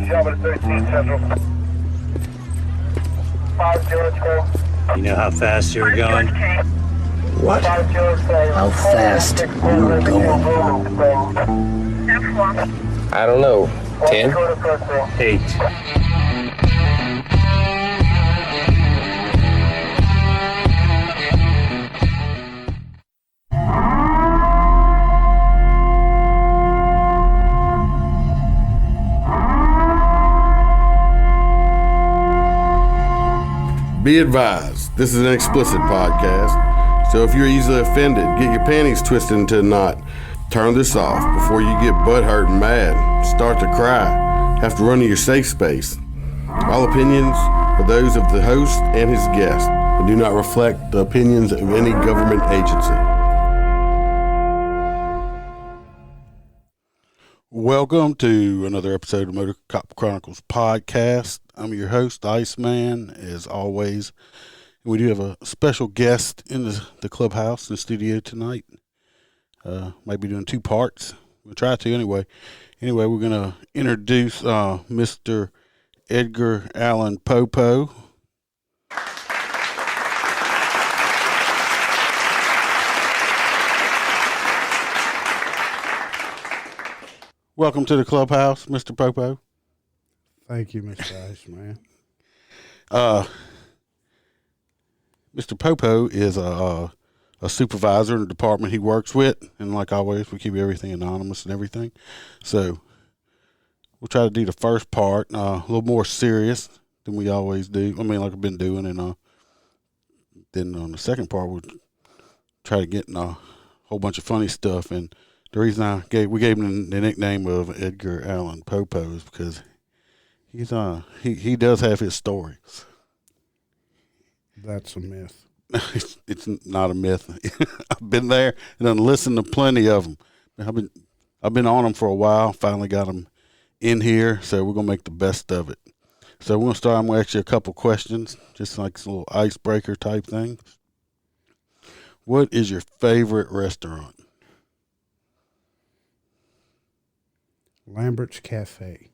Java 13 Central. 5-0. You know how fast you were going? What? How fast you were going? I don't know. 10? 8. Be advised, this is an explicit podcast, so if you're easily offended, get your panties twisted into a knot, turn this off before you get butthurt and mad, start to cry, have to run to your safe space. All opinions are those of the host and his guest and do not reflect the opinions of any government agency. Welcome to another episode of MOTORCOP Chronicles podcast. I'm your host, Iceman, as always. We do have a special guest in the clubhouse, in the studio tonight. Might be doing 2 parts. We'll try to anyway. Anyway, we're going to introduce Mr. Edgar Allen POPO. Welcome to the clubhouse, Mr. POPO. Thank you, Mr. Iceman. Mr. POPO is a supervisor in the department he works with, and like always, we keep everything anonymous and everything. So we'll try to do the first part a little more serious than we always do. I mean, like I've been doing, and then on the second part, we'll try to get in a whole bunch of funny stuff. And the reason we gave him the nickname of Edgar Allen POPO is because he does have his story. That's a myth. It's not a myth. I've been there and I've listened to plenty of them. I've been on them for a while. Finally got them in here, so we're gonna make the best of it. So we're gonna start. I'm gonna ask you a couple questions, just like a little icebreaker type thing. What is your favorite restaurant? Lambert's Cafe.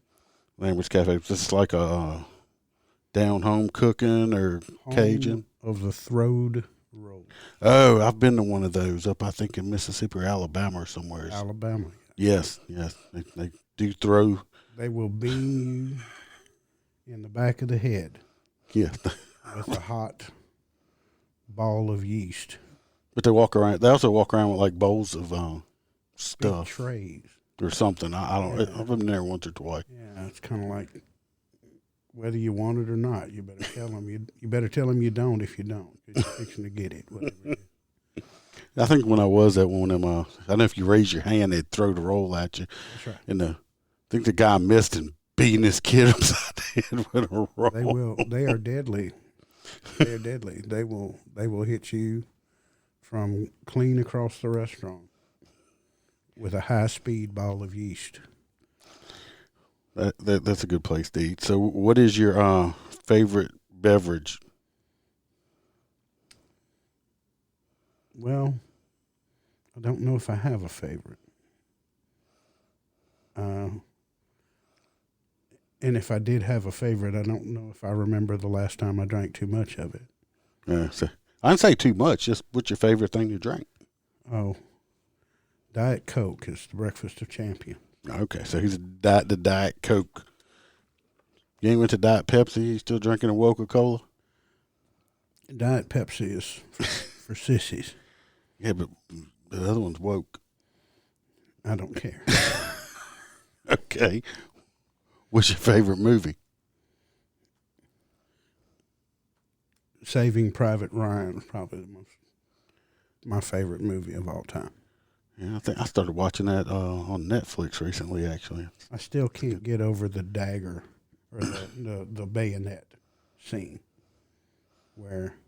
Lambert's Cafe. Is this like a down home cooking or Home Cajun? Of the Throwed Roll. Oh, I've been to one of those up, I think, in Mississippi or Alabama or somewhere. Alabama. Yes. They do throw. They will beam you in the back of the head. Yeah. With a hot ball of yeast. But they also walk around with like bowls of stuff. Big trays. Or something. I don't. Yeah. I've been there once or twice. Yeah, it's kind of like whether you want it or not. You better tell them. You better tell them you don't if you don't. 'Cause you're fixing to get it. Whatever it is. I think when I was at one of them, I don't know if you raise your hand, they'd throw the roll at you. That's right. And I think the guy missed and beating his kid upside the head with a roll. They will. They are deadly. They're deadly. They will hit you from clean across the restaurant with a high-speed ball of yeast. That's a good place to eat. So what is your favorite beverage? Well, I don't know if I have a favorite. And if I did have a favorite, I don't know if I remember the last time I drank too much of it. So I didn't say too much. Just what's your favorite thing to drink? Oh, Diet Coke is the breakfast of champions. Okay, so he's the Diet Coke. You ain't went to Diet Pepsi? You still drinking a Coca-Cola? Diet Pepsi is for sissies. Yeah, but the other one's woke. I don't care. Okay. What's your favorite movie? Saving Private Ryan is probably my favorite movie of all time. Yeah, I think I started watching that on Netflix recently, actually. I still can't get over the dagger or the bayonet scene where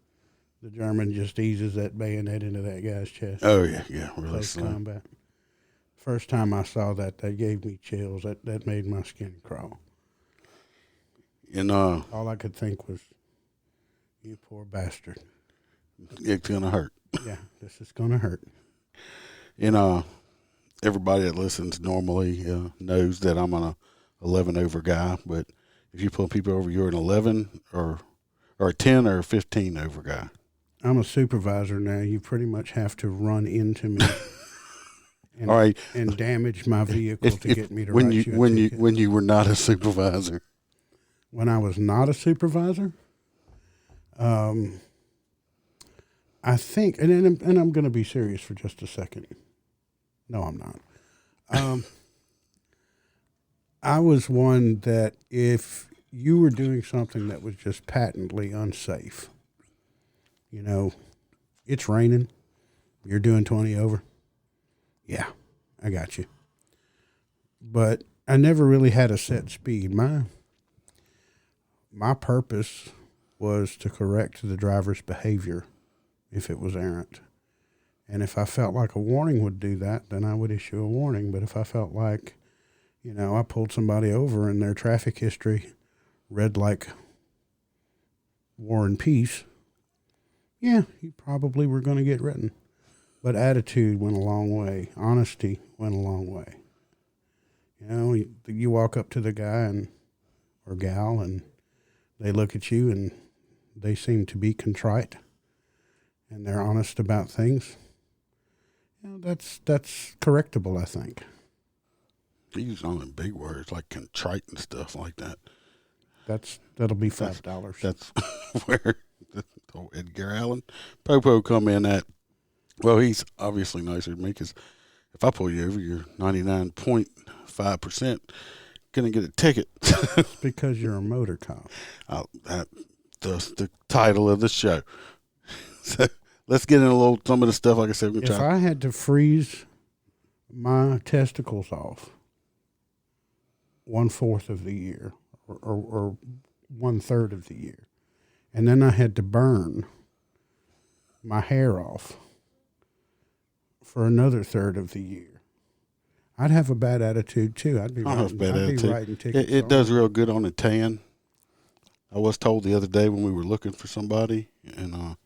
the German just eases that bayonet into that guy's chest. Oh, yeah, really Close slow. combat. First time I saw that gave me chills. That made my skin crawl. And all I could think was, you poor bastard. It's going to hurt. Yeah, this is going to hurt. And everybody that listens normally knows that I'm a 11 over guy, but if you pull people over, you're an 11 or a 10 or a 15 over guy. I'm a supervisor now. You pretty much have to run into me. And, All right, and damage my vehicle to get me to when write you you a when ticket. you when you were not a supervisor. When I was not a supervisor, I think, and I'm going to be serious for just a second. No, I'm not. I was one that if you were doing something that was just patently unsafe, you know, it's raining, you're doing 20 over. Yeah, I got you. But I never really had a set speed. My purpose was to correct the driver's behavior if it was errant. And if I felt like a warning would do that, then I would issue a warning. But if I felt like, you know, I pulled somebody over and their traffic history read like War and Peace, yeah, you probably were going to get written. But attitude went a long way. Honesty went a long way. You know, you walk up to the guy or gal and they look at you and they seem to be contrite and they're honest about things. You know, that's correctable, I think. You use all them big words like contrite and stuff like that. That'll be $5. That's where the old Edgar Allan Popo come in at. Well, he's obviously nicer than me because if I pull you over, you're 99.5% going to get a ticket. It's because you're a motor cop. That's the title of the show. So let's get into some of the stuff. Like I said, if I had to freeze my testicles off 1/4 of the year or 1/3 of the year, and then I had to burn my hair off for another 1/3 of the year, I'd have a bad attitude too. I'd be writing tickets. It does real good on a tan. I was told the other day when we were looking for somebody, and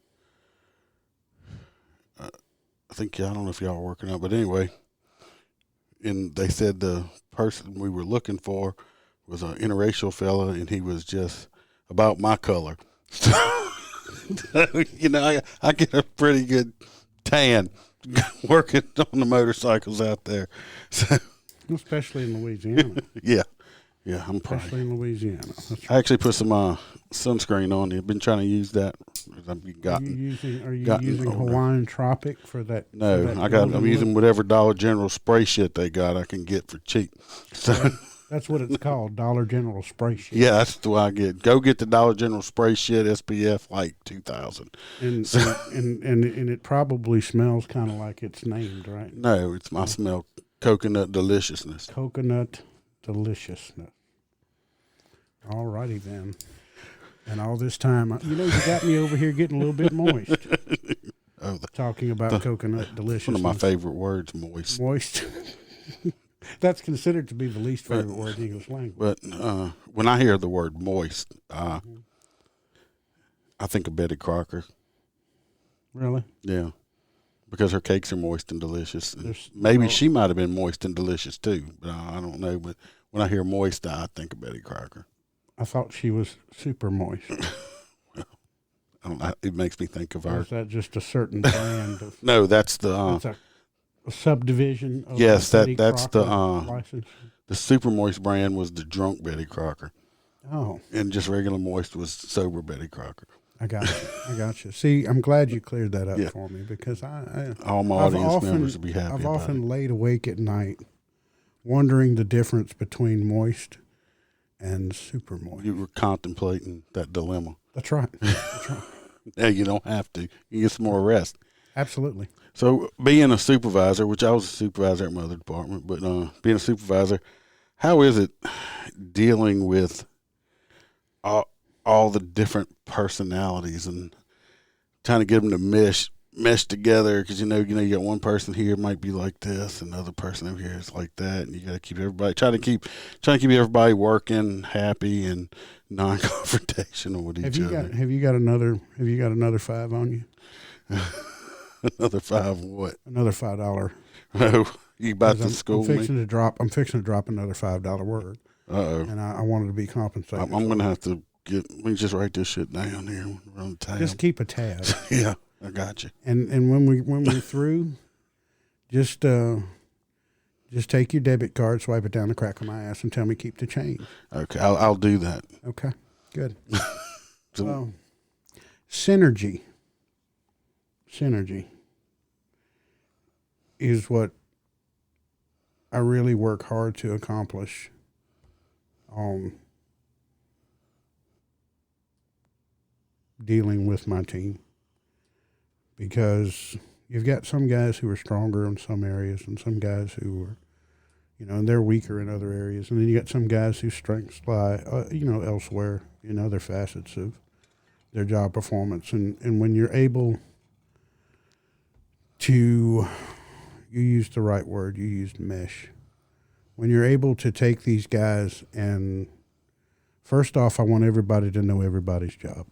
I think, I don't know if y'all are working out, but anyway, and they said the person we were looking for was an interracial fella, and he was just about my color. So, you know, I get a pretty good tan working on the motorcycles out there. So, especially in Louisiana. Yeah, I'm proud. Especially in Louisiana. That's right. I actually put some sunscreen on. I've been trying to use that. Are you using older. Hawaiian Tropic for that? No, for that I'm using whatever Dollar General spray shit they got I can get for cheap. So that's what it's called, Dollar General spray shit. yeah, that's the way I get. Go get the Dollar General spray shit SPF like 2000. And it probably smells kind of like it's named, right? No, it's my smell coconut deliciousness. Coconut deliciousness. All righty then. And all this time, you got me over here getting a little bit moist. Talking about coconut deliciousness. One of my favorite words, moist. Moist. That's considered to be the least favorite word in English language. But when I hear the word moist, I think of Betty Crocker. Really? Yeah. Because her cakes are moist and delicious. And maybe she might have been moist and delicious too, but I don't know. But when I hear moist, I think of Betty Crocker. I thought she was super moist. Well, I don't know. It makes me think of her. Is that just a certain brand of? No, that's the. That's a subdivision of yes, Betty that's Crocker the. license. The super moist brand was the drunk Betty Crocker. Oh. And just regular moist was sober Betty Crocker. I got you. See, I'm glad you cleared that up for me because all my audience members will be happy. I've often laid awake at night wondering the difference between moist and super moist. You were contemplating that dilemma. That's right. Yeah, you don't have to. You get some more rest. Absolutely. So being a supervisor, which I was a supervisor at my other department, but being a supervisor, how is it dealing with all the different personalities and trying to get them to mesh together? Because you you got one person here might be like this, and another person over here is like that, and you got to keep everybody trying to keep everybody working, happy, and non-confrontational with each other. Have you got another 5 on you? Another 5 what? Another $5. Oh, you about to school I'm fixing to drop another $5 word. Uh-oh. and I wanted to be compensated. I'm going to have to let me just write this shit down here. Run the tab. Just keep a tab. Yeah, I got you. And when we're through, just take your debit card, swipe it down the crack of my ass, and tell me keep the change. Okay, I'll do that. Okay, good. Synergy is what I really work hard to accomplish. Dealing with my team, because you've got some guys who are stronger in some areas and some guys who are, and they're weaker in other areas. And then you got some guys whose strengths lie, elsewhere in other facets of their job performance. And when you're able to, you used the right word, you used mesh. When you're able to take these guys and, first off, I want everybody to know everybody's job.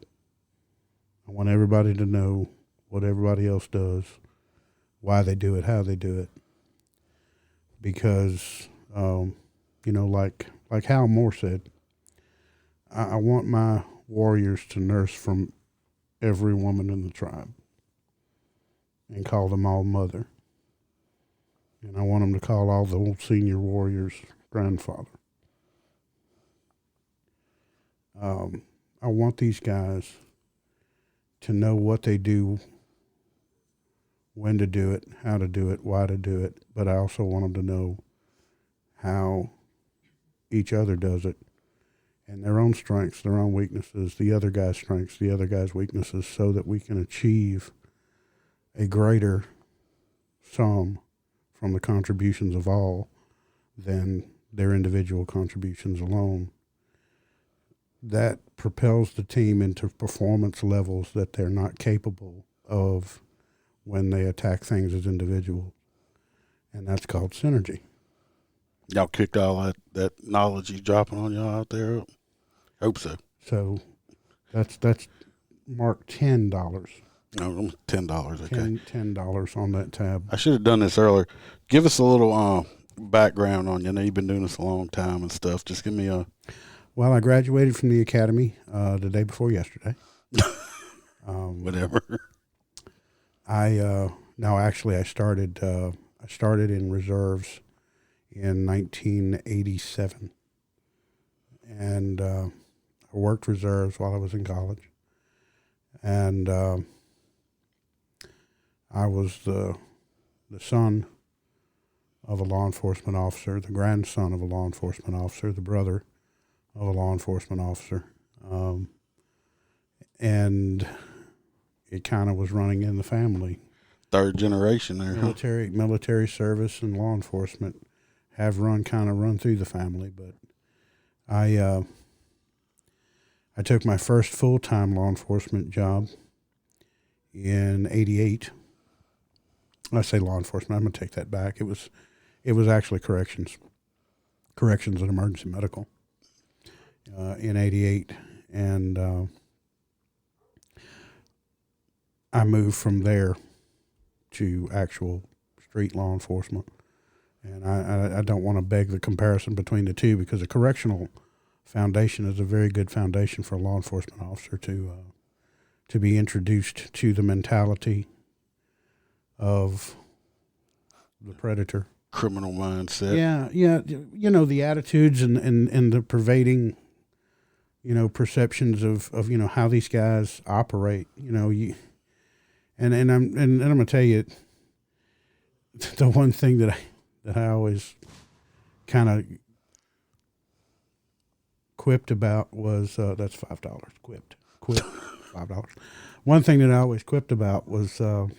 I want everybody to know what everybody else does, why they do it, how they do it. Because, like Hal Moore said, I want my warriors to nurse from every woman in the tribe and call them all mother. And I want them to call all the old senior warriors grandfather. I want these guys to know what they do, when to do it, how to do it, why to do it. But I also want them to know how each other does it, and their own strengths, their own weaknesses, the other guy's strengths, the other guy's weaknesses, so that we can achieve a greater sum from the contributions of all than their individual contributions alone. That propels the team into performance levels that they're not capable of when they attack things as individuals. And that's called synergy. Y'all kicked all that knowledge he's dropping on y'all out there? Hope so. So that's marked $10. No, $10, okay. $10 on that tab. I should have done this earlier. Give us a little background on you. I know you've been doing this a long time and stuff. Just give me a... Well, I graduated from the academy the day before yesterday. Whatever. I started in reserves in 1987, and I worked reserves while I was in college, and I was the son of a law enforcement officer, the grandson of a law enforcement officer, the brother of a law enforcement officer, and it kind of was running in the family. Third generation there. Military service and law enforcement have run through the family, but I took my first full-time law enforcement job in '88. I say law enforcement, I'm going to take that back. It was actually corrections and emergency medical in '88, and I moved from there to actual street law enforcement. And I don't want to beg the comparison between the two, because a correctional foundation is a very good foundation for a law enforcement officer to be introduced to the mentality of the predator. Criminal mindset. Yeah. The attitudes and the pervading, perceptions of how these guys operate. And I'm going to tell you, the one thing that I always kind of quipped about was that's $5. Quipped $5. One thing that I always quipped about was the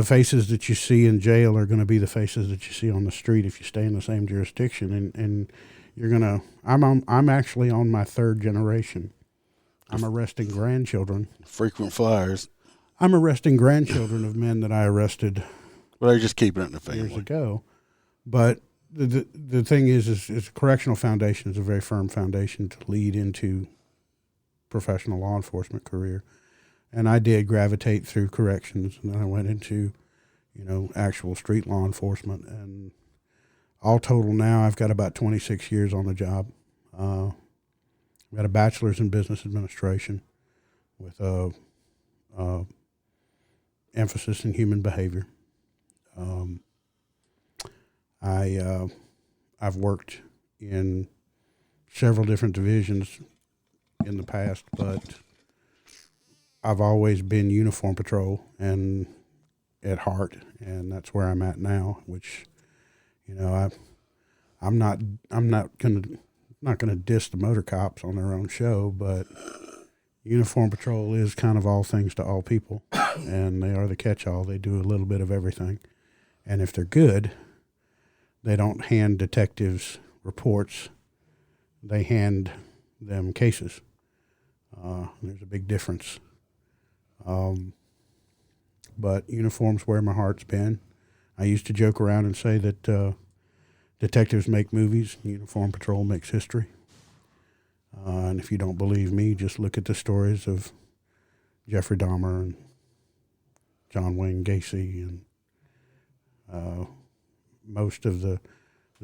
faces that you see in jail are going to be the faces that you see on the street if you stay in the same jurisdiction, and you're gonna. I'm actually on my third generation. I'm arresting grandchildren. Frequent flyers. I'm arresting grandchildren of men that I arrested. Well, they're just keeping it in the family. Years ago. But the thing is correctional foundation is a very firm foundation to lead into professional law enforcement career. And I did gravitate through corrections, and then I went into, actual street law enforcement. And all total now, I've got about 26 years on the job. I've got a bachelor's in business administration with a emphasis in human behavior. I've worked in several different divisions in the past, but I've always been uniform patrol and at heart, and that's where I'm at now. Which, I'm not gonna diss the motor cops on their own show, but uniform patrol is kind of all things to all people, and they are the catch-all. They do a little bit of everything, and if they're good, they don't hand detectives reports. They hand them cases. There's a big difference. But uniform's where my heart's been. I used to joke around and say that detectives make movies, uniform patrol makes history. And if you don't believe me, just look at the stories of Jeffrey Dahmer and John Wayne Gacy and most of the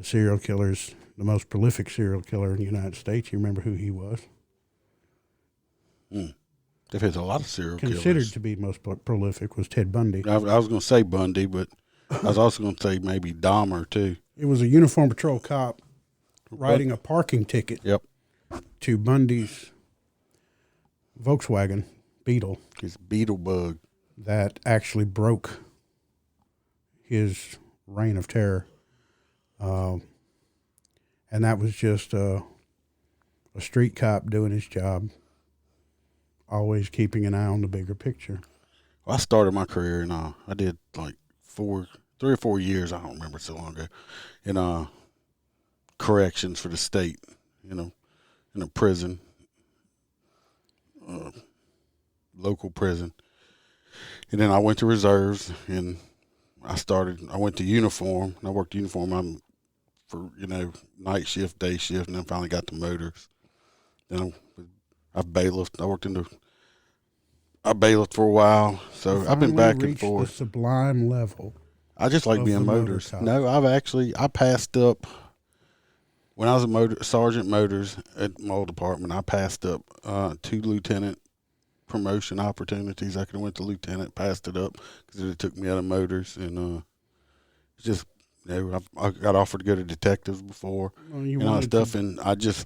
serial killers. The most prolific serial killer in the United States, you remember who he was? They've had a lot of serial killers. Considered to be most prolific was Ted Bundy. I was going to say Bundy, but I was also going to say maybe Dahmer, too. It was a uniform patrol cop writing a parking ticket to Bundy's Volkswagen Beetle. His Beetle bug. That actually broke his reign of terror. And that was just a street cop doing his job, always keeping an eye on the bigger picture. Well, I started my career and I did like 3 or 4 years, I don't remember, so long ago, in corrections for the state, in a prison, local prison. And then I went to reserves and I went to uniform, and I worked uniform for, night shift, day shift, and then finally got to motors. Then I bailiffed. I bailiffed for a while, so I've been back and forth. The sublime level. I just like being motors. No, I passed up when I was a sergeant motors at my old department. I passed up 2 lieutenant promotion opportunities. I could have went to lieutenant, passed it up because it took me out of motors, and it's just. I got offered to go to detectives before, stuff, and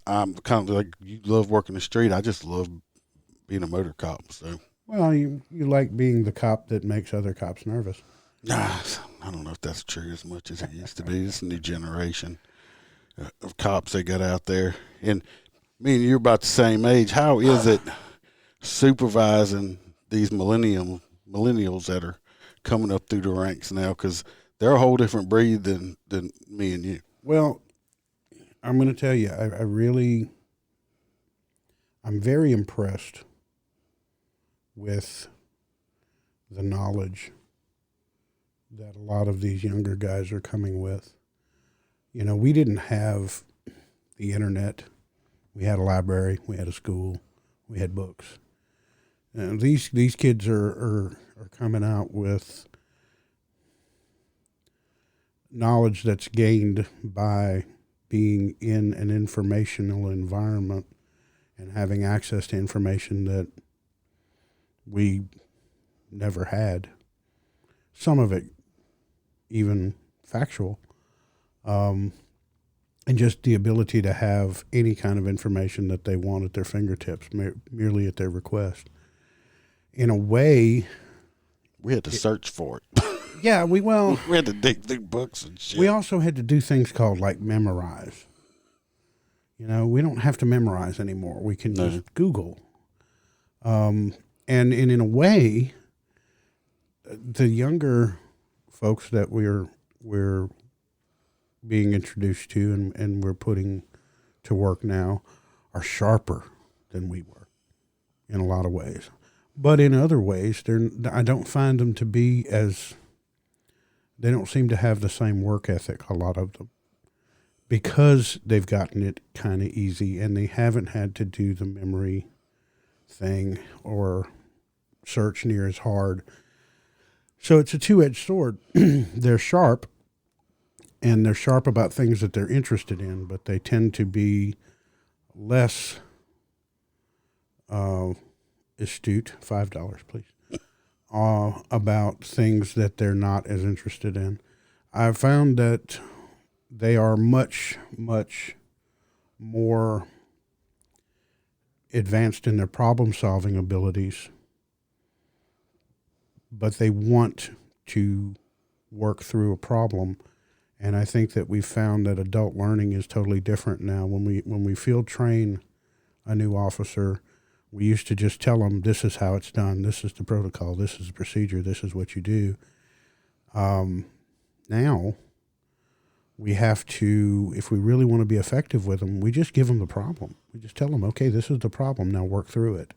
I'm kind of like, you love working the street. I just love being a motor cop. So, well, you like being the cop that makes other cops nervous. I don't know if that's true as much as it used to be. It's a new generation of cops they got out there, and me and you're about the same age. How is it supervising these millennials that are coming up through the ranks now? Because they're a whole different breed than me and you. Well, I'm going to tell you, I'm very impressed with the knowledge that a lot of these younger guys are coming with. We didn't have the internet. We had a library. We had a school. We had books. And these kids are coming out with knowledge that's gained by being in an informational environment and having access to information that we never had. Some of it even factual. And just the ability to have any kind of information that they want at their fingertips, merely at their request. In a way, we had to search for it. Yeah, we had to dig through books and shit. We also had to do things called like memorize. We don't have to memorize anymore. We can just Google. And in a way, the younger folks that we're being introduced to and we're putting to work now are sharper than we were in a lot of ways. But in other ways, I don't find them to be they don't seem to have the same work ethic, a lot of them, because they've gotten it kind of easy and they haven't had to do the memory thing or search near as hard. So it's a two-edged sword. They're sharp, and they're sharp about things that they're interested in, but they tend to be less astute. $5, please. About things that they're not as interested in. I've found that they are much, much more advanced in their problem-solving abilities, but they want to work through a problem. And I think that we've found that adult learning is totally different now. When we field train a new officer, we used to just tell them, this is how it's done, this is the protocol, this is the procedure, this is what you do. Now, we have to, if we really want to be effective with them, we just give them the problem. We just tell them, okay, this is the problem, now work through it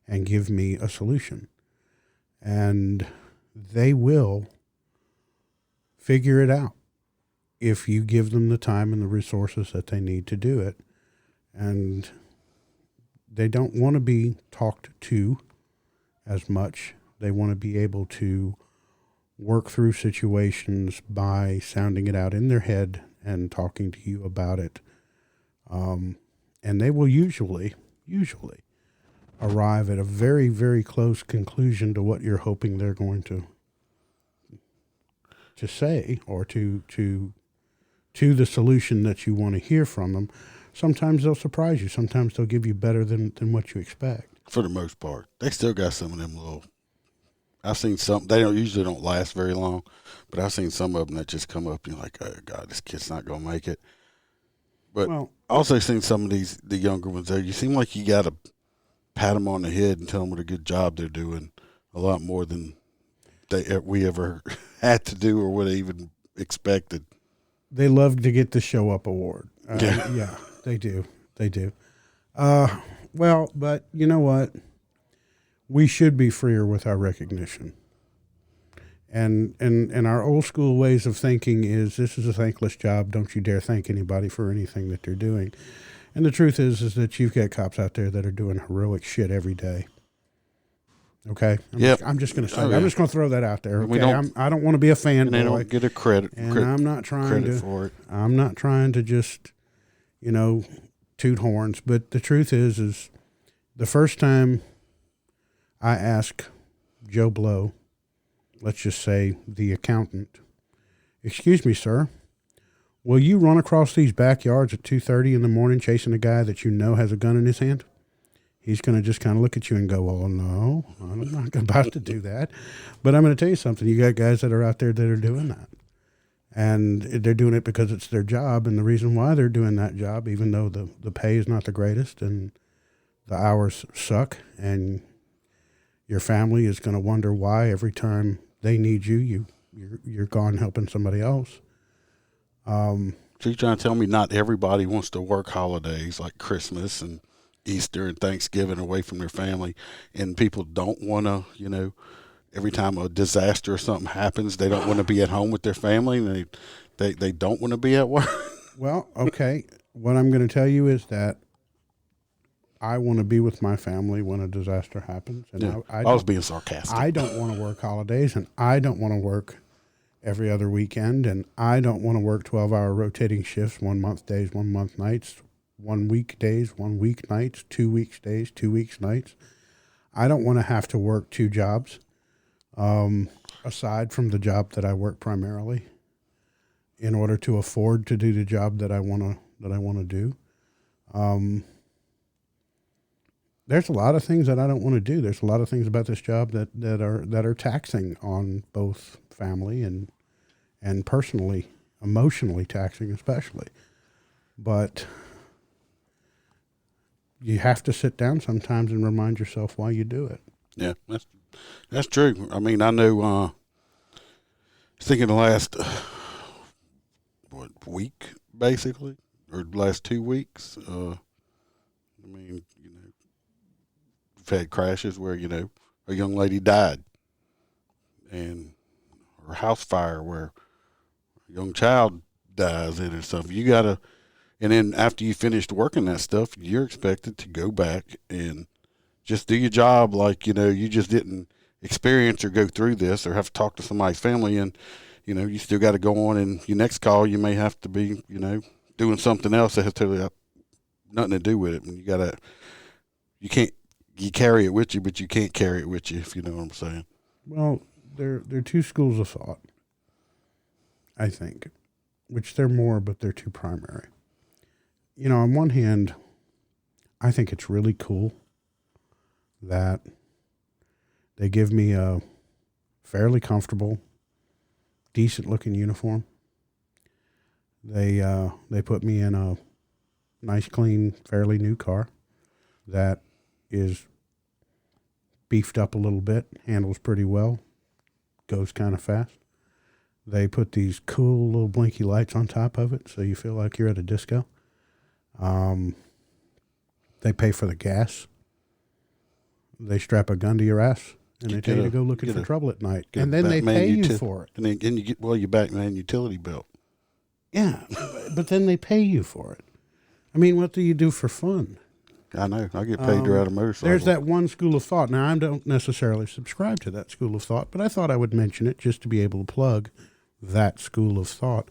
and give me a solution. And they will figure it out if you give them the time and the resources that they need to do it. And they don't want to be talked to as much. They want to be able to work through situations by sounding it out in their head and talking to you about it. And they will usually arrive at a very, very close conclusion to what you're hoping they're going to say, or to the solution that you want to hear from them. Sometimes they'll surprise you. Sometimes they'll give you better than what you expect. For the most part, they still got some of them little. I've seen some. They usually don't last very long, but I've seen some of them that just come up and you're like, oh God, this kid's not gonna make it. But I also seen some of the younger ones there. You seem like you got to pat them on the head and tell them what a good job they're doing, a lot more than we ever had to do or would have even expected. They love to get the show up award. Yeah. Yeah, they do. They do. Well, but you know what? We should be freer with our recognition. And our old school ways of thinking is, this is a thankless job. Don't you dare thank anybody for anything that they're doing. And the truth is that you've got cops out there that are doing heroic shit every day. Okay? I'm just going to say, I'm just going to throw that out there. Okay? I don't want to be a fanboy. And they don't get a credit. And I'm not trying for it. I'm not trying to just, toot horns. But the truth is the first time I asked Joe Blow, let's just say the accountant, excuse me, sir, will you run across these backyards at 2:30 in the morning chasing a guy that you know has a gun in his hand? He's going to just kind of look at you and go, oh, no, I'm not about to do that. But I'm going to tell you something. You got guys that are out there that are doing that. And they're doing it because it's their job. And the reason why they're doing that job, even though the pay is not the greatest and the hours suck, and your family is going to wonder why every time they need you're gone helping somebody else. So you're trying to tell me not everybody wants to work holidays like Christmas and Easter and Thanksgiving away from their family, and people don't want to, every time a disaster or something happens, they don't want to be at home with their family, and they don't want to be at work. Well, okay. What I'm going to tell you is that I want to be with my family when a disaster happens. And yeah, I was being sarcastic. I don't want to work holidays, and I don't want to work every other weekend, and I don't want to work 12-hour rotating shifts, 1 month days, 1 month nights, 1 week days, 1 week nights, 2 weeks days, 2 weeks nights. I don't want to have to work two jobs, aside from the job that I work primarily, in order to afford to do the job that I want to do. There's a lot of things that I don't want to do. There's a lot of things about this job that are taxing on both family and personally, emotionally taxing especially. But you have to sit down sometimes and remind yourself why you do it. Yeah, that's true. I mean, I know. I was thinking the last week, basically, or the last 2 weeks. We've had crashes where a young lady died, and or house fire where a young child dies in it. So you gotta. And then after you finished working that stuff, you're expected to go back and just do your job like, you just didn't experience or go through this or have to talk to somebody's family. And, you still got to go on, and your next call you may have to be, doing something else that has totally nothing to do with it. And you carry it with you, but you can't carry it with you, if you know what I'm saying. Well, there are two schools of thought, I think, which they're more, but they're two primary. On one hand, I think it's really cool that they give me a fairly comfortable, decent-looking uniform. They put me in a nice, clean, fairly new car that is beefed up a little bit, handles pretty well, goes kind of fast. They put these cool little blinky lights on top of it so you feel like you're at a disco. They pay for the gas. They strap a gun to your ass, and they tell you to go looking for trouble at night. And then they pay you for it. And you get, your Batman utility belt. Yeah, but then they pay you for it. I mean, what do you do for fun? I know. I get paid to ride a motorcycle. There's that one school of thought. Now, I don't necessarily subscribe to that school of thought, but I thought I would mention it just to be able to plug that school of thought.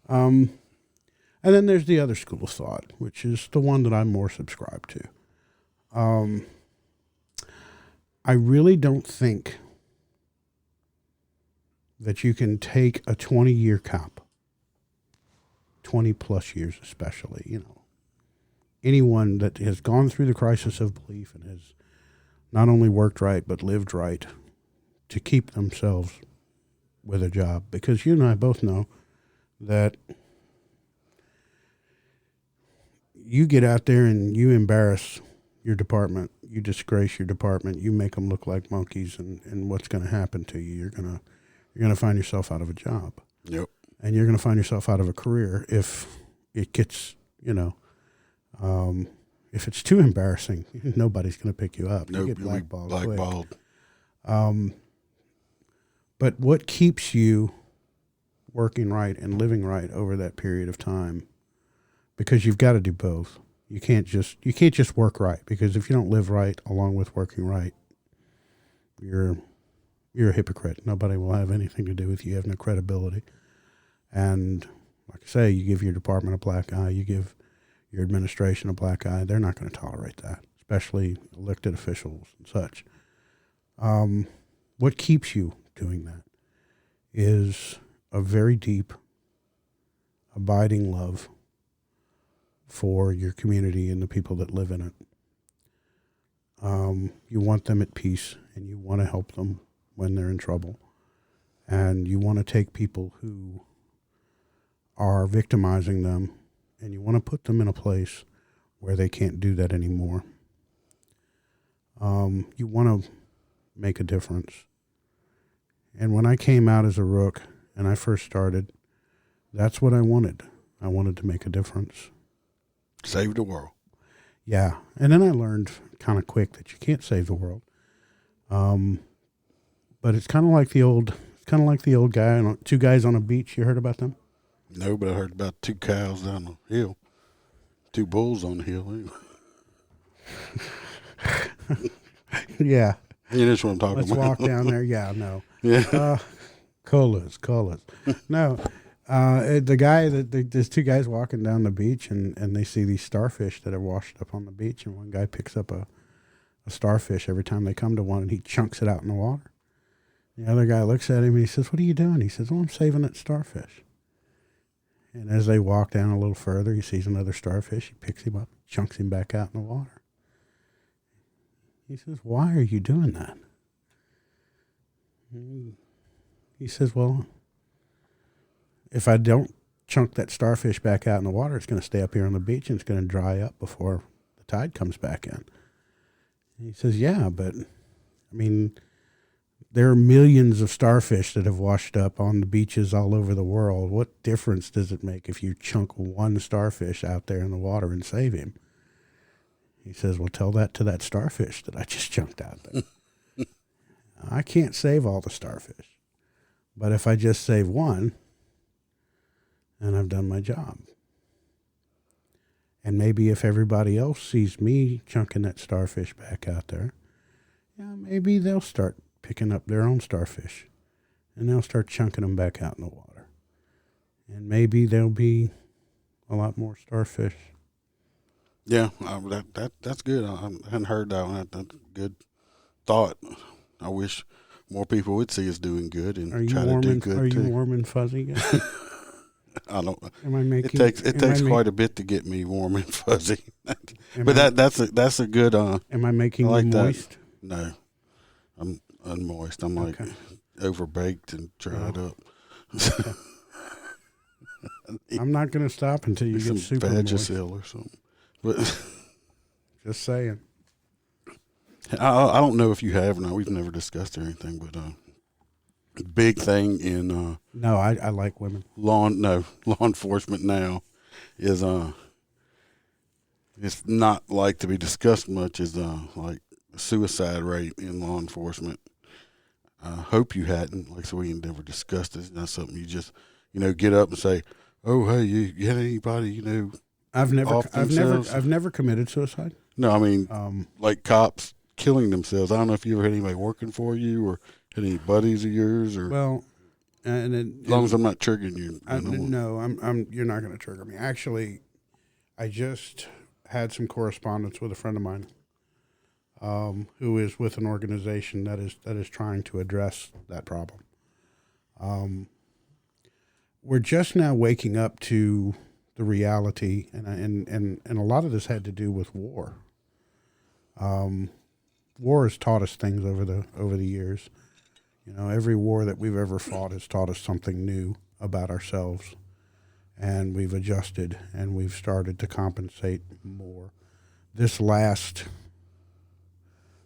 And then there's the other school of thought, which is the one that I'm more subscribed to. I really don't think that you can take a 20-year cop, 20 plus years especially, anyone that has gone through the crisis of belief and has not only worked right but lived right to keep themselves with a job. Because you and I both know that you get out there and you embarrass your department, you disgrace your department, you make them look like monkeys, and what's going to happen to you? You're gonna find yourself out of a job. Yep. And you're going to find yourself out of a career if it gets, if it's too embarrassing, nobody's going to pick you up. Nope, you get blackballed. Blackballed. But what keeps you working right and living right over that period of time? Because you've got to do both. You can't just work right, because if you don't live right along with working right, you're a hypocrite. Nobody will have anything to do with you. You have no credibility. And like I say, you give your department a black eye, you give your administration a black eye, they're not going to tolerate that, especially elected officials and such. What keeps you doing that is a very deep, abiding love for your community and the people that live in it. You want them at peace, and you want to help them when they're in trouble. And you want to take people who are victimizing them, and you want to put them in a place where they can't do that anymore. You want to make a difference. And when I came out as a rook and I first started, that's what I wanted. I wanted to make a difference. Save the world. Yeah. And then I learned kind of quick that you can't save the world. But it's kind of like the old guy, two guys on a beach. You heard about them? No, but I heard about two cows down the hill. Two bulls on the hill. Anyway. Yeah. Yeah, that's what I'm talking Let's about. walk down there. Yeah, no. Yeah. Colas. No. There's two guys walking down the beach, and they see these starfish that are washed up on the beach, and one guy picks up a starfish every time they come to one, and he chunks it out in the water. The other guy looks at him, and he says, "What are you doing?" He says, "Oh, I'm saving that starfish." And as they walk down a little further, he sees another starfish. He picks him up, chunks him back out in the water. He says, "Why are you doing that?" He says, "Well, if I don't chunk that starfish back out in the water, it's going to stay up here on the beach, and it's going to dry up before the tide comes back in." And he says, "Yeah, but, I mean, there are millions of starfish that have washed up on the beaches all over the world. What difference does it make if you chunk one starfish out there in the water and save him?" He says, "Well, tell that to that starfish that I just chunked out there." I can't save all the starfish, but if I just save one, then I've done my job. And maybe if everybody else sees me chunking that starfish back out there, maybe they'll start picking up their own starfish and they'll start chunking them back out in the water. And maybe there'll be a lot more starfish. Yeah, that's good. I hadn't heard that one. That's a good thought. I wish more people would see us doing good and try to do good Are too. you warm and fuzzy yet? I don't. Am I making? It takes quite a bit to get me warm and fuzzy. But that's a good. Am I making like you moist? That. No, I'm unmoist. I'm like overbaked and dried up. I'm not going to stop until you get super moist. Vagisil or something. But just saying. I don't know if you have or not. We've never discussed or anything, but big thing in no, I like women. Law enforcement now is it's not like to be discussed much as like the suicide rate in law enforcement. I hope you hadn't, like, so we never discussed it. It's not something you just get up and say, oh, hey, you had anybody I've never committed suicide. No, I mean like cops killing themselves. I don't know if you ever had anybody working for you or had any buddies of yours or. Well, as long as I'm not triggering you. No, you're not going to trigger me. Actually, I just had some correspondence with a friend of mine, who is with an organization that is trying to address that problem. We're just now waking up to the reality, and a lot of this had to do with war. War has taught us things over the years. Every war that we've ever fought has taught us something new about ourselves, and we've adjusted and we've started to compensate more. This last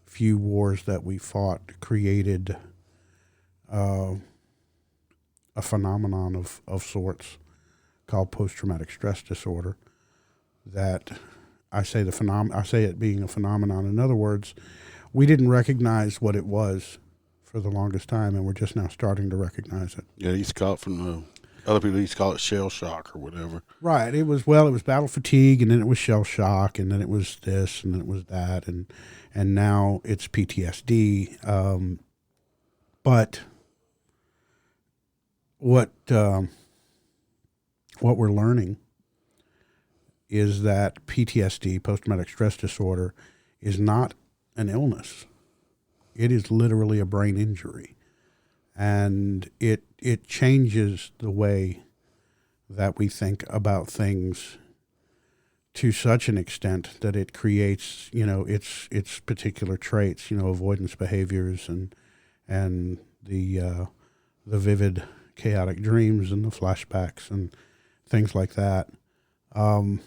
few wars that we fought created a phenomenon of sorts called post-traumatic stress disorder. That I say it being a phenomenon. In other words, we didn't recognize what it was for the longest time, and we're just now starting to recognize it. Yeah, he's caught from other people used to call it shell shock or whatever. Right. It was battle fatigue, and then it was shell shock, and then it was this, and then it was that, and now it's PTSD. But what we're learning is that PTSD, post-traumatic stress disorder, is not an illness. It is literally a brain injury, and it changes the way that we think about things to such an extent that it creates, its particular traits, avoidance behaviors and the vivid, chaotic dreams and the flashbacks and things like that. I'm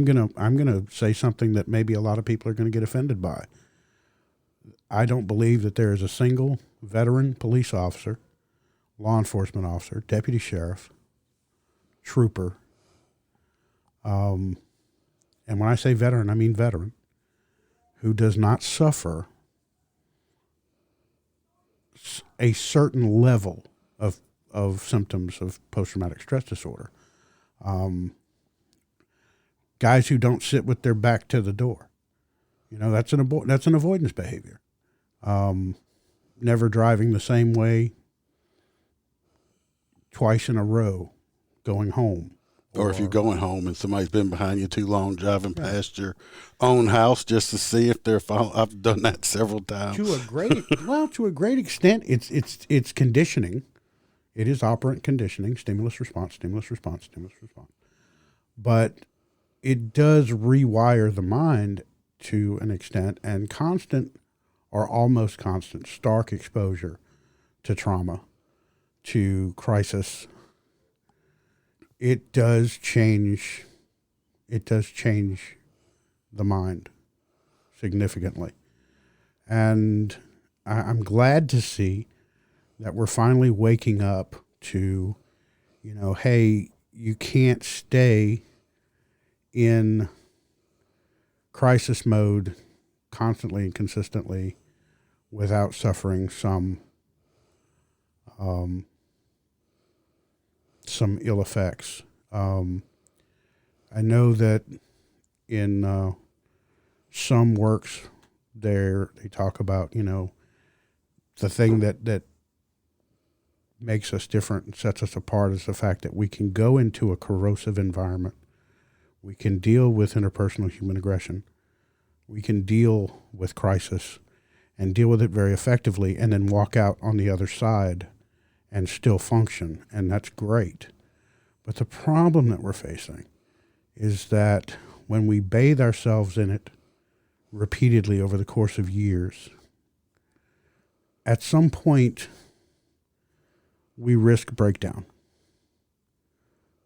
gonna say something that maybe a lot of people are gonna get offended by. I don't believe that there is a single veteran police officer, law enforcement officer, deputy sheriff, trooper, and when I say veteran, I mean veteran, who does not suffer a certain level of symptoms of post-traumatic stress disorder. Guys who don't sit with their back to the door, that's an avoidance behavior. Never driving the same way twice in a row, going home. Or if you're going home and somebody's been behind you too long, driving past your own house just to see if they're following. I've done that several times. To a great extent, it's conditioning. It is operant conditioning, stimulus response. But it does rewire the mind to an extent, and constant or almost constant stark exposure to trauma, to crisis, it does change the mind significantly. And I'm glad to see that we're finally waking up to, hey, you can't stay in crisis mode constantly and consistently without suffering some ill effects. I know that in some works they talk about, the thing that makes us different and sets us apart is the fact that we can go into a corrosive environment. We can deal with interpersonal human aggression. We can deal with crisis and deal with it very effectively and then walk out on the other side and still function. And that's great. But the problem that we're facing is that when we bathe ourselves in it repeatedly over the course of years, at some point, we risk breakdown.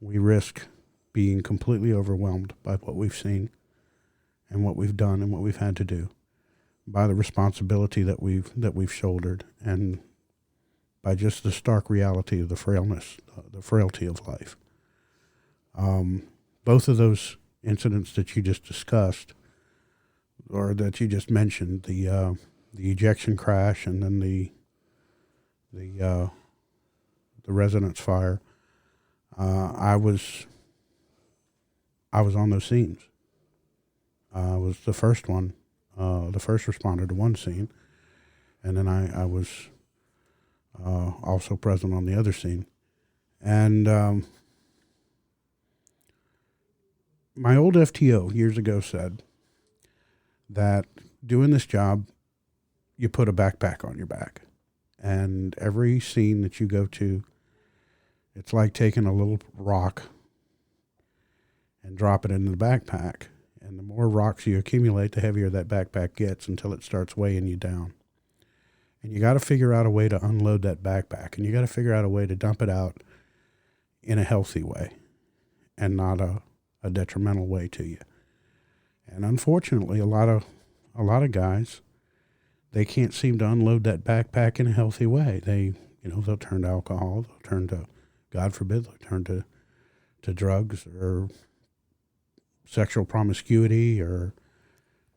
We risk being completely overwhelmed by what we've seen and what we've done and what we've had to do, by the responsibility that we've shouldered, and by just the stark reality of the frailty of life. Both of those incidents that you just discussed, or that you just mentioned, the ejection crash and then the residence fire, I was on those scenes. I was the first one, the first responder to one scene, and then I was also present on the other scene. And my old FTO years ago said that doing this job, you put a backpack on your back. And every scene that you go to, it's like taking a little rock and drop it into the backpack. And the more rocks you accumulate, the heavier that backpack gets until it starts weighing you down. And you got to figure out a way to unload that backpack. And you got to figure out a way to dump it out in a healthy way and not a detrimental way to you. And unfortunately, a lot of guys, they can't seem to unload that backpack in a healthy way. They'll turn to alcohol, they'll turn to, God forbid, they'll turn to drugs or sexual promiscuity or,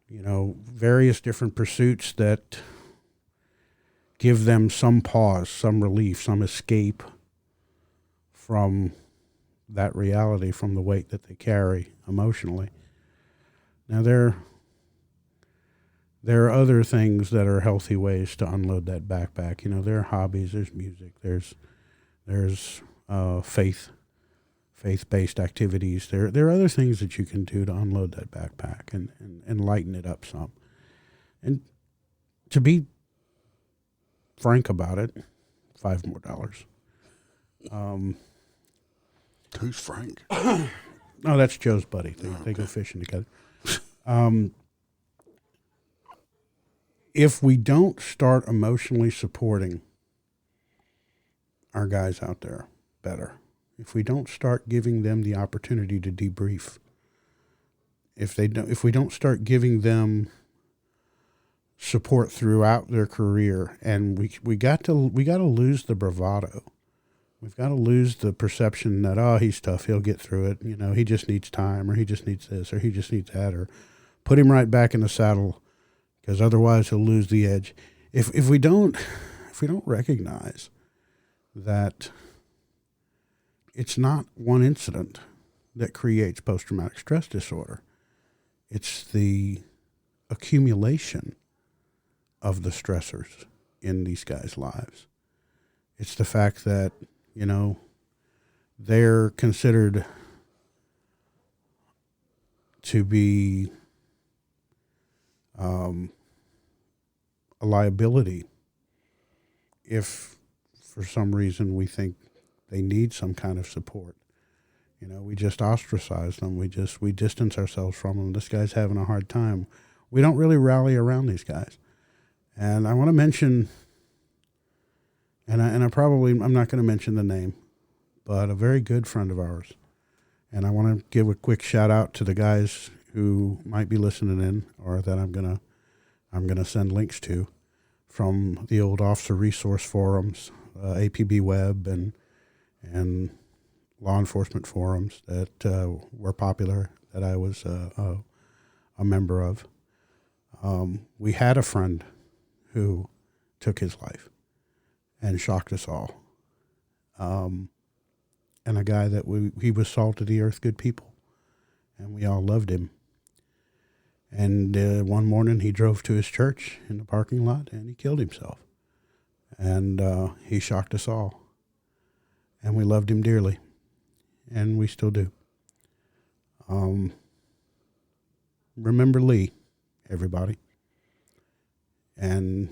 various different pursuits that give them some pause, some relief, some escape from that reality, from the weight that they carry emotionally. Now, there are other things that are healthy ways to unload that backpack. There are hobbies, there's music, there's faith-based activities. There are other things that you can do to unload that backpack and lighten it up some. And to be frank about it, $5 more. Who's Frank? Oh, that's Joe's buddy. They go fishing together. If we don't start emotionally supporting our guys out there better, if we don't start giving them the opportunity to debrief, if we don't start giving them support throughout their career, and we got to lose the bravado. We've got to lose the perception that, oh, he's tough, he'll get through it. He just needs time, or he just needs this, or he just needs that, or put him right back in the saddle, because otherwise he'll lose the edge. If we don't recognize that it's not one incident that creates post-traumatic stress disorder, it's the accumulation of the stressors in these guys' lives. It's the fact that, they're considered to be a liability if for some reason we think they need some kind of support. We just ostracize them. We distance ourselves from them. This guy's having a hard time. We don't really rally around these guys. And I want to mention, I'm not going to mention the name, but a very good friend of ours. And I want to give a quick shout out to the guys who might be listening in, or that I'm gonna send links to, from the old officer resource forums, APB web, and law enforcement forums that were popular, that I was a member of. We had a friend who took his life and shocked us all. And a guy that he was salt of the earth, good people, and we all loved him. And one morning he drove to his church in the parking lot and he killed himself. And he shocked us all. and we loved him dearly, and we still do. Remember Lee, everybody, and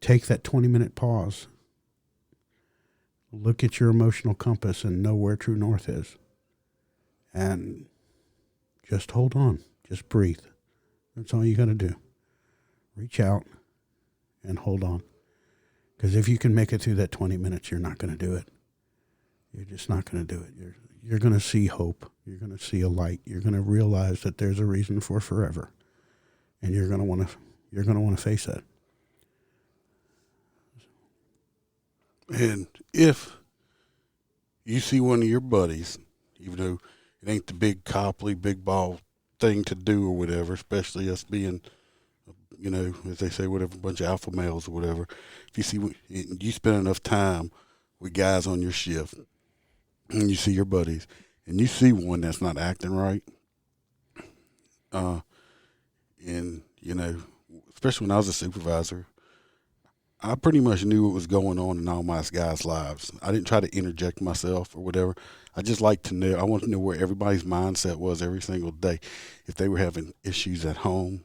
take that 20-minute pause. Look at your emotional compass and know where true north is. And just hold on. Just breathe. That's all you got to do. Reach out and hold on. Because if you can make it through that 20 minutes, you're not going to do it. You're just not going to do it. You're going to see hope. You're going to see a light. You're going to realize that there's a reason for forever. And you're going to want to face that. And if you see one of your buddies, even though it ain't the big copley, big ball thing to do or whatever, especially us being, you know, as they say, whatever, a bunch of alpha males or whatever, if you see, you spend enough time with guys on your shift and you see your buddies and you see one that's not acting right, and, you know, especially when I was a supervisor, I pretty much knew what was going on in all my guys' lives. I didn't try to interject myself or whatever. I just like to know. I want to know where everybody's mindset was every single day. If they were having issues at home,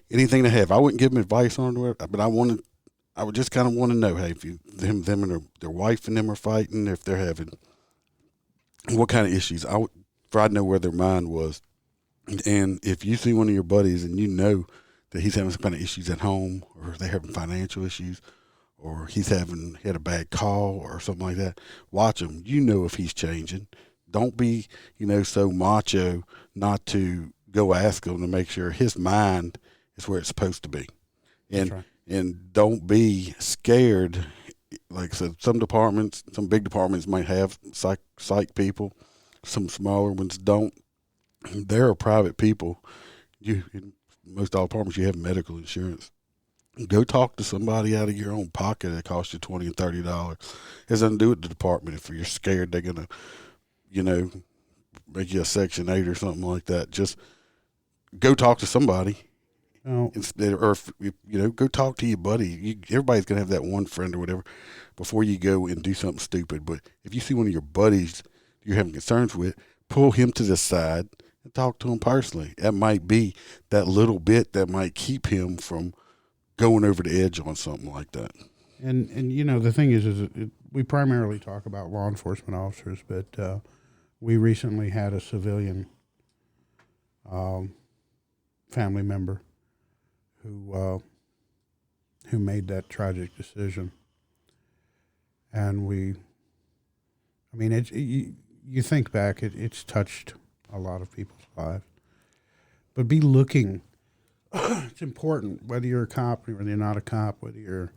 anything they have, I wouldn't give them advice on it, but I would just kind of want to know, hey, if them and their wife and them are fighting, if they're having what kind of issues. I'd know where their mind was. And if you see one of your buddies and you know that he's having some kind of issues at home, or they're having financial issues, or he had a bad call or something like that, watch him. You know if he's changing. Don't be, you know, so macho not to go ask him to make sure his mind is where it's supposed to be. And That's right. And don't be scared. Like I said, some big departments might have psych people. Some smaller ones don't. There are private people. In most all departments, you have medical insurance. Go talk to somebody out of your own pocket that costs you $20 and $30. It has nothing to do with the department. If you're scared they're gonna, you know, make you a Section 8 or something like that, just go talk to somebody. Oh. Go talk to your buddy. Everybody's gonna have that one friend or whatever before you go and do something stupid. But if you see one of your buddies you're having concerns with, pull him to the side and talk to him personally. That might be that little bit that might keep him from going over the edge on something like that. And you know, the thing is we primarily talk about law enforcement officers, but we recently had a civilian family member who made that tragic decision. And you think back, it's touched a lot of people's lives. But be looking. It's important, whether you're a cop, whether you're not a cop, whether you're,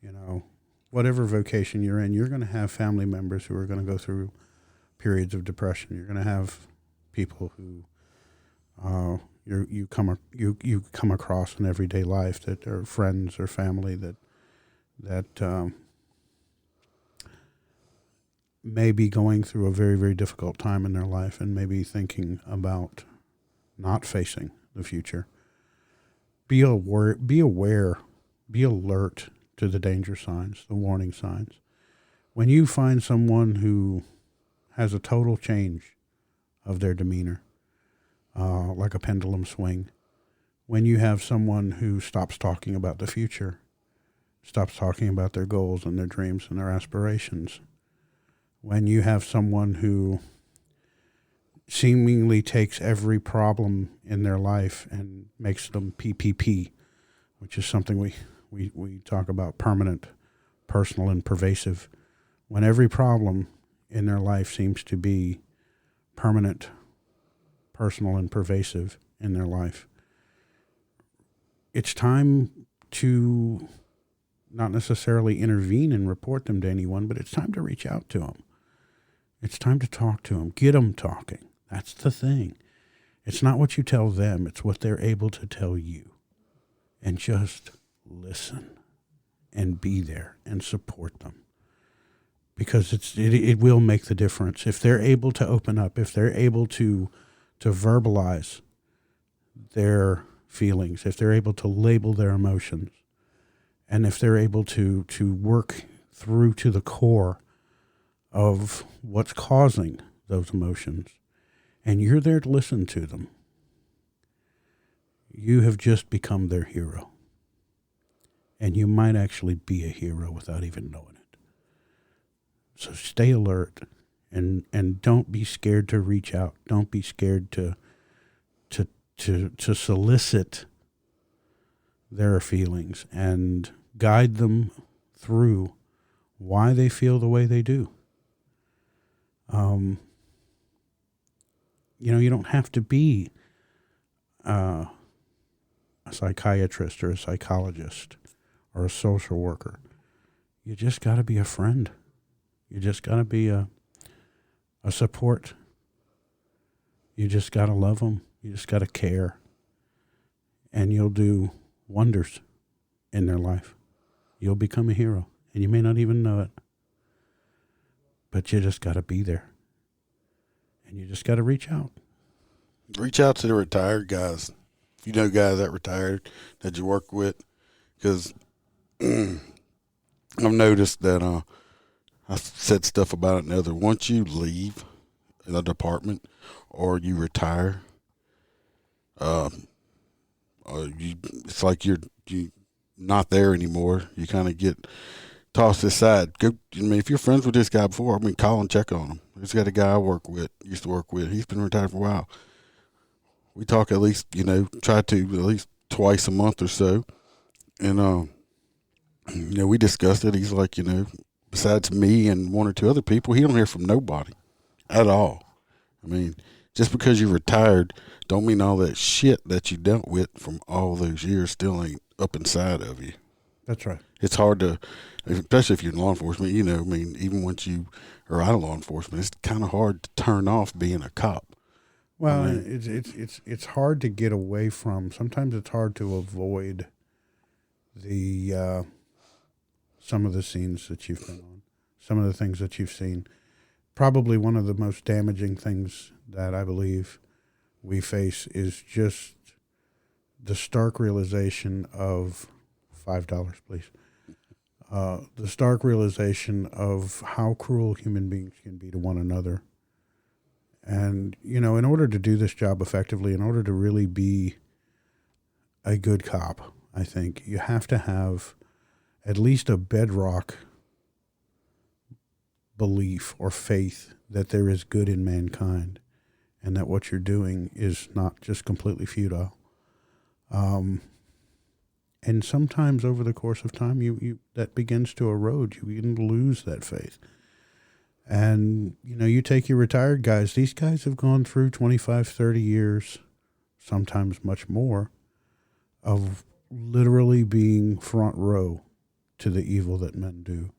you know, whatever vocation you're in, you're going to have family members who are going to go through periods of depression. You're going to have people who you come across in everyday life that are friends or family that may be going through a very, very difficult time in their life and maybe thinking about not facing the future. Be aware, be alert to the danger signs, the warning signs. When you find someone who has a total change of their demeanor, like a pendulum swing, when you have someone who stops talking about the future, stops talking about their goals and their dreams and their aspirations, when you have someone who seemingly takes every problem in their life and makes them PPP, which is something we talk about, permanent, personal, and pervasive. When every problem in their life seems to be permanent, personal, and pervasive in their life, it's time to not necessarily intervene and report them to anyone, but it's time to reach out to them. It's time to talk to them, get them talking. That's the thing. It's not what you tell them, it's what they're able to tell you. And just listen and be there and support them. Because it will make the difference. If they're able to open up, if they're able to verbalize their feelings, if they're able to label their emotions, and if they're able to work through to the core of what's causing those emotions, and you're there to listen to them, you have just become their hero. And you might actually be a hero without even knowing it. So stay alert and don't be scared to reach out. Don't be scared to solicit their feelings and guide them through why they feel the way they do. You don't have to be a psychiatrist or a psychologist or a social worker. You just got to be a friend. You just got to be a support. You just got to love them. You just got to care. And you'll do wonders in their life. You'll become a hero. And you may not even know it. But you just got to be there. And you just got to reach out. Reach out to the retired guys. If you know guys that retired that you work with. Because I've noticed that I've said stuff about it in other. Once you leave a department or you retire, it's like you're not there anymore. You kind of get tossed aside. If you're friends with this guy before, call and check on him. There's got a guy I used to work with. He's been retired for a while. We talk at least, try to at least twice a month or so. And, we discussed it. He's like, besides me and one or two other people, he don't hear from nobody at all. Just because you're retired don't mean all that shit that you dealt with from all those years still ain't up inside of you. That's right. It's hard to, especially if you're in law enforcement, even once you are out of law enforcement, it's kind of hard to turn off being a cop. Well, it's hard to get away from. Sometimes it's hard to avoid the some of the scenes that you've been on, some of the things that you've seen. Probably one of the most damaging things that I believe we face is just the stark realization of $5, please. The stark realization of how cruel human beings can be to one another. And, in order to do this job effectively, in order to really be a good cop, I think you have to have at least a bedrock belief or faith that there is good in mankind and that what you're doing is not just completely futile. And sometimes over the course of time, you that begins to erode. You begin to lose that faith. And, you take your retired guys. These guys have gone through 25, 30 years, sometimes much more, of literally being front row to the evil that men do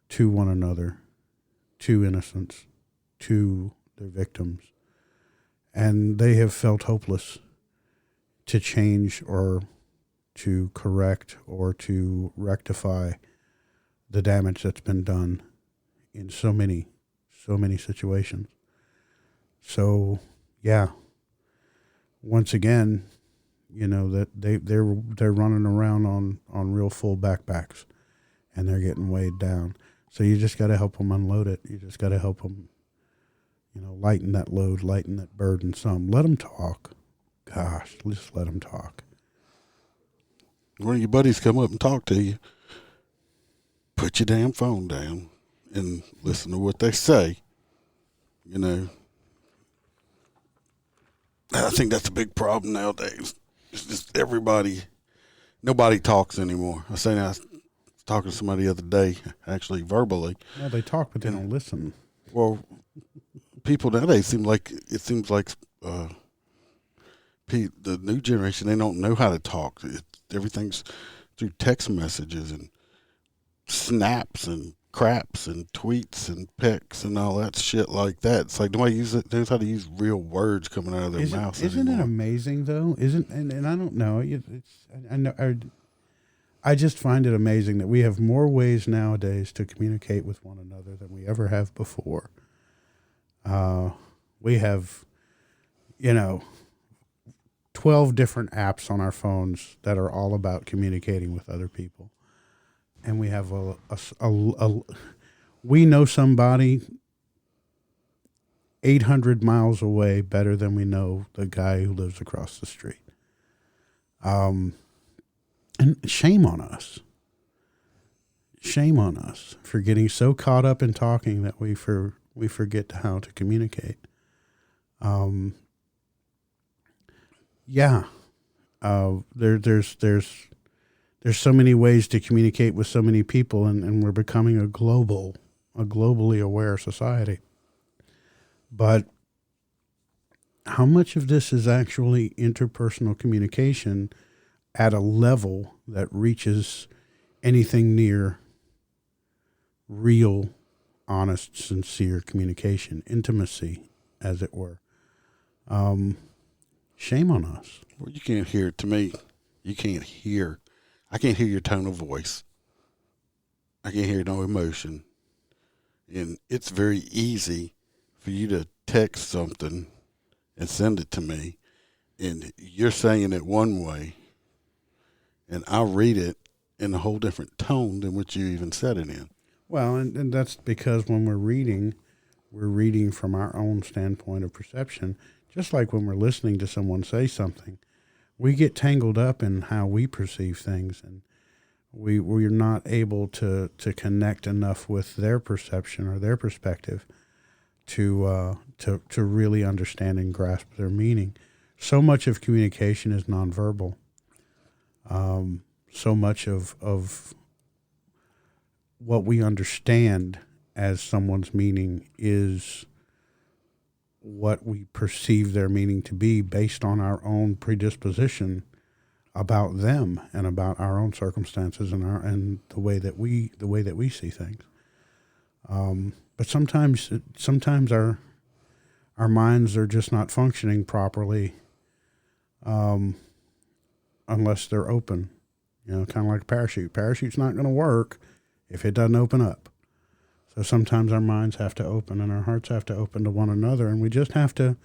to one another, to innocents, to their victims. And they have felt hopeless to change or to correct or to rectify the damage that's been done in so many situations. So, yeah, once again, that they're running around on real full backpacks and they're getting weighed down. So you just got to help them unload it. You just got to help them, lighten that load, lighten that burden some. Let them talk. Gosh, just let them talk. One of your buddies come up and talk to you, put your damn phone down and listen to what they say. I think that's a big problem nowadays. It's just nobody talks anymore. I was talking to somebody the other day, actually verbally. Well, they talk, but they don't listen. Well, people nowadays seems like the new generation, they don't know how to talk. Everything's through text messages and snaps and craps and tweets and pics and all that shit like that. It's like nobody knows how to use real words coming out of their mouths Isn't anymore. it amazing though? And I don't know. I just find it amazing that we have more ways nowadays to communicate with one another than we ever have before. We have, 12 different apps on our phones that are all about communicating with other people. and we have we know somebody 800 miles away better than we know the guy who lives across the street. And shame on us. Shame on us for getting so caught up in talking that we forget how to communicate. There's so many ways to communicate with so many people, and we're becoming a globally aware society. But how much of this is actually interpersonal communication at a level that reaches anything near real, honest, sincere communication, intimacy, as it were? Shame on us. Well, you can't hear, to me, I can't hear your tone of voice. I can't hear no emotion. And it's very easy for you to text something and send it to me, and you're saying it one way, and I'll read it in a whole different tone than what you even said it in. Well, and that's because when we're reading from our own standpoint of perception, just like when we're listening to someone say something. We get tangled up in how we perceive things, and we're not able to connect enough with their perception or their perspective to really understand and grasp their meaning. So much of communication is nonverbal. So much of what we understand as someone's meaning is what we perceive their meaning to be based on our own predisposition about them and about our own circumstances and the way that we see things. But sometimes our minds are just not functioning properly unless they're open. You know, kind of like a parachute. Parachute's not going to work if it doesn't open up. So sometimes our minds have to open and our hearts have to open to one another, and we just have to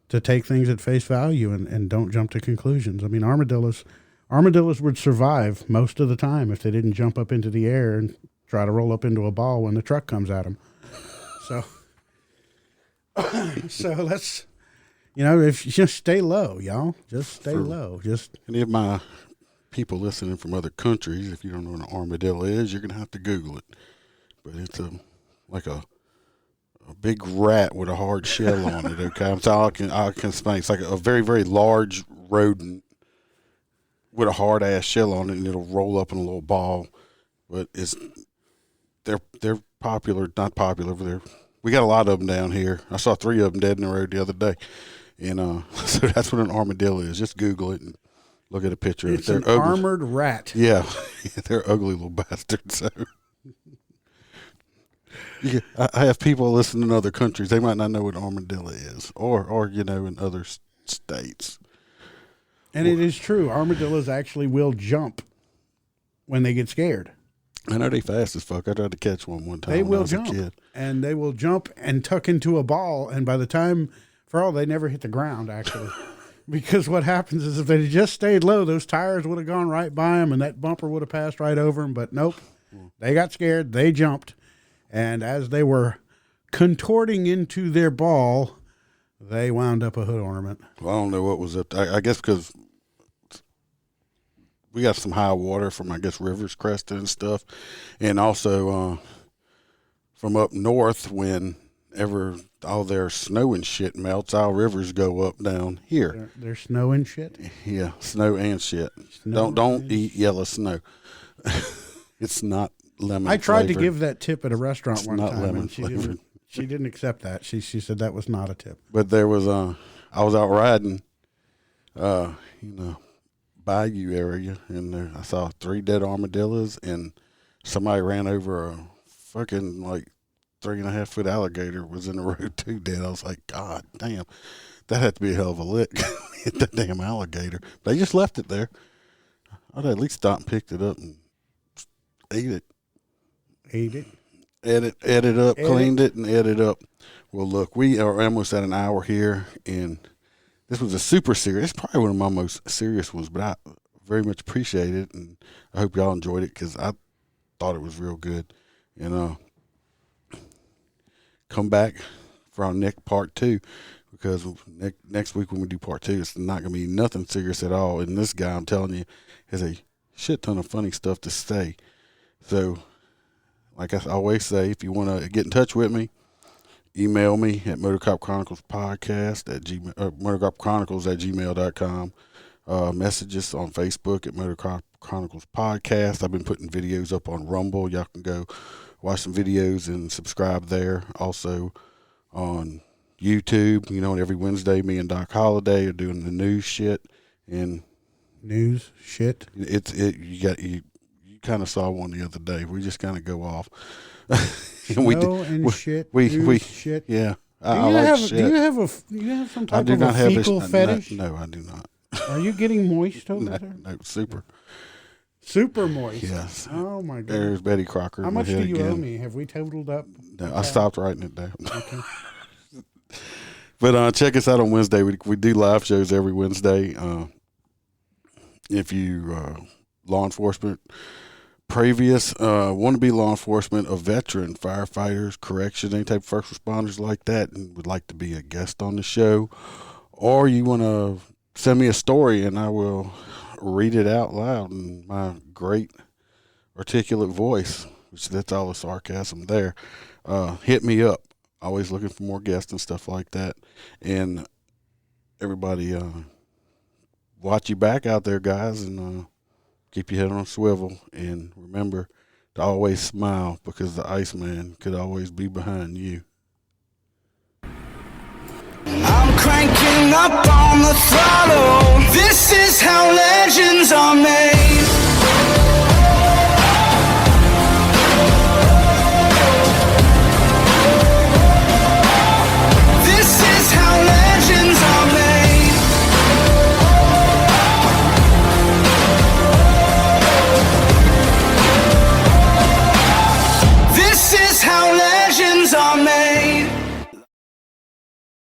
take things at face value and don't jump to conclusions. I mean, armadillos would survive most of the time if they didn't jump up into the air and try to roll up into a ball when the truck comes at them. So let's, if you just stay low, y'all, just stay low. Just any of my people listening from other countries, if you don't know what an armadillo is, you're going to have to Google it. But it's like a big rat with a hard shell on it. Okay, so I can explain. It's like a very, very large rodent with a hard ass shell on it, and it'll roll up in a little ball. But they're popular, not popular. But we got a lot of them down here. I saw 3 of them dead in the road the other day, and so that's what an armadillo is. Just Google it and look at a picture. It's they're an ugly. Armored rat. Yeah, they're ugly little bastards. So. Yeah, I have people listening in other countries. They might not know what armadillo is, or in other states. And it is true. Armadillos actually will jump when they get scared. I know they fast as fuck. I tried to catch one time. They when will I was jump, a kid. and they will jump and tuck into a ball. And by the time, they never hit the ground actually, because what happens is if they just stayed low, those tires would have gone right by them, and that bumper would have passed right over them. But nope, they got scared. They jumped. And as they were contorting into their ball, they wound up a hood ornament. Well, I don't know what was up. I guess because we got some high water from, rivers crested and stuff. And also from up north, whenever all their snow and shit melts, our rivers go up down here. There's snow and shit? Yeah, snow and shit. Don't eat yellow snow. It's not lemon. I tried flavored. to give that tip at a restaurant one not time, lemon and flavored. she didn't accept that. She said that was not a tip. But there was I was out riding, bayou area, and I saw 3 dead armadillos, and somebody ran over a fucking 3.5 foot alligator was in the road too dead. I was like, God damn, that had to be a hell of a lick. Hit that damn alligator. They just left it there. I'd at least stopped and picked it up and ate it. Edit up, cleaned it, and edited up. Well, look, we are almost at an hour here, and this was a super serious. It's probably one of my most serious ones, but I very much appreciate it, and I hope y'all enjoyed it because thought it was real good. And come back for our next part 2, because next week when we do part 2, it's not going to be nothing serious at all. And this guy, I'm telling you, has a shit ton of funny stuff to say. So, like I always say, if you want to get in touch with me, email me at MotorCop Chronicles Podcast at MotorCopChronicles@gmail.com. Messages on Facebook at MotorCop Chronicles Podcast. I've been putting videos up on Rumble. Y'all can go watch some videos and subscribe there. Also on YouTube, and every Wednesday, me and Doc Holliday are doing the news shit. And news shit. You kind of saw one the other day. We just kind of go off. Shit. Yeah. Do you have some type of a fecal fetish? No, I do not. Are you getting moist over there? No, super. Super moist. Yes. Oh my God. There's Betty Crocker. How much do you owe me? Have we totaled up? No, I stopped writing it down. Okay. But check us out on Wednesday. We do live shows every Wednesday. If you law enforcement, previous want to be law enforcement, a veteran, firefighters, corrections, any type of first responders like that, and would like to be a guest on the show, or you want to send me a story and I will read it out loud in my great articulate voice, which that's all the sarcasm there, hit me up. Always looking for more guests and stuff like that. And everybody, watch your back out there, guys, and keep your head on a swivel. And remember to always smile, because the Iceman could always be behind you. I'm cranking up on the throttle. This is how legends are made.